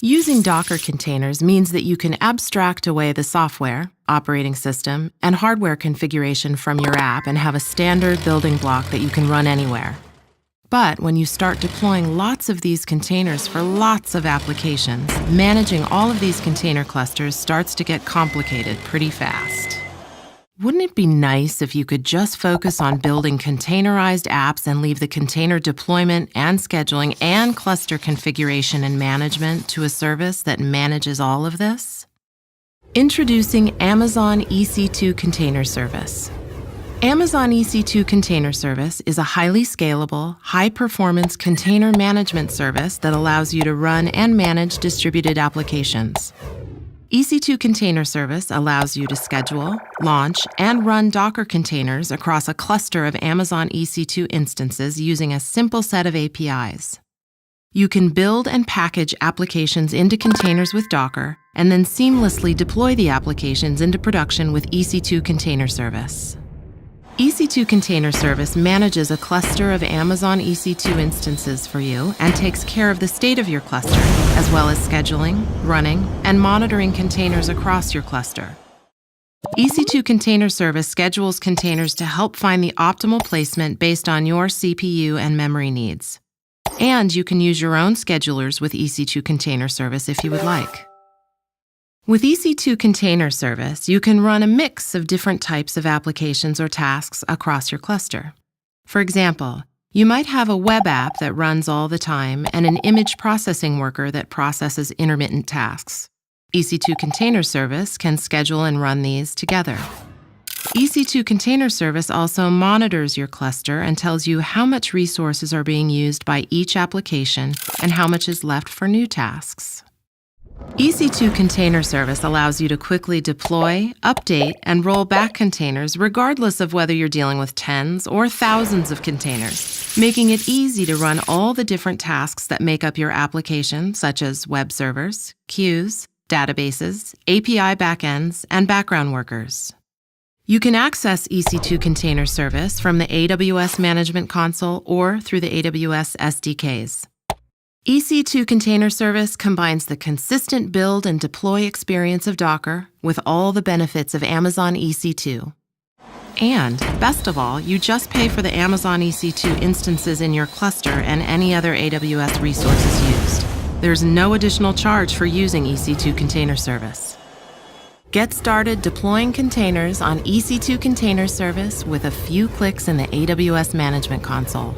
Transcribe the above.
Using Docker containers means that you can abstract away the software, operating system, and hardware configuration from your app and have a standard building block that you can run anywhere. But when you start deploying lots of these containers for lots of applications, managing all of these container clusters starts to get complicated pretty fast. Wouldn't it be nice if you could just focus on building containerized apps and leave the container deployment and scheduling and cluster configuration and management to a service that manages all of this? Introducing Amazon EC2 Container Service. Amazon EC2 Container Service is a highly scalable, high-performance container management service that allows you to run and manage distributed applications. EC2 Container Service allows you to schedule, launch, and run Docker containers across a cluster of Amazon EC2 instances using a simple set of APIs. You can build and package applications into containers with Docker, and then seamlessly deploy the applications into production with EC2 Container Service. EC2 Container Service manages a cluster of Amazon EC2 instances for you and takes care of the state of your cluster, as well as scheduling, running, and monitoring containers across your cluster. EC2 Container Service schedules containers to help find the optimal placement based on your CPU and memory needs. And you can use your own schedulers with EC2 Container Service if you would like. With EC2 Container Service, you can run a mix of different types of applications or tasks across your cluster. For example, you might have a web app that runs all the time and an image processing worker that processes intermittent tasks. EC2 Container Service can schedule and run these together. EC2 Container Service also monitors your cluster and tells you how much resources are being used by each application and how much is left for new tasks. EC2 Container Service allows you to quickly deploy, update, and roll back containers regardless of whether you're dealing with tens or thousands of containers, making it easy to run all the different tasks that make up your application, such as web servers, queues, databases, API backends, and background workers. You can access EC2 Container Service from the AWS Management Console or through the AWS SDKs. EC2 Container Service combines the consistent build and deploy experience of Docker with all the benefits of Amazon EC2. And, best of all, you just pay for the Amazon EC2 instances in your cluster and any other AWS resources used. There's no additional charge for using EC2 Container Service. Get started deploying containers on EC2 Container Service with a few clicks in the AWS Management Console.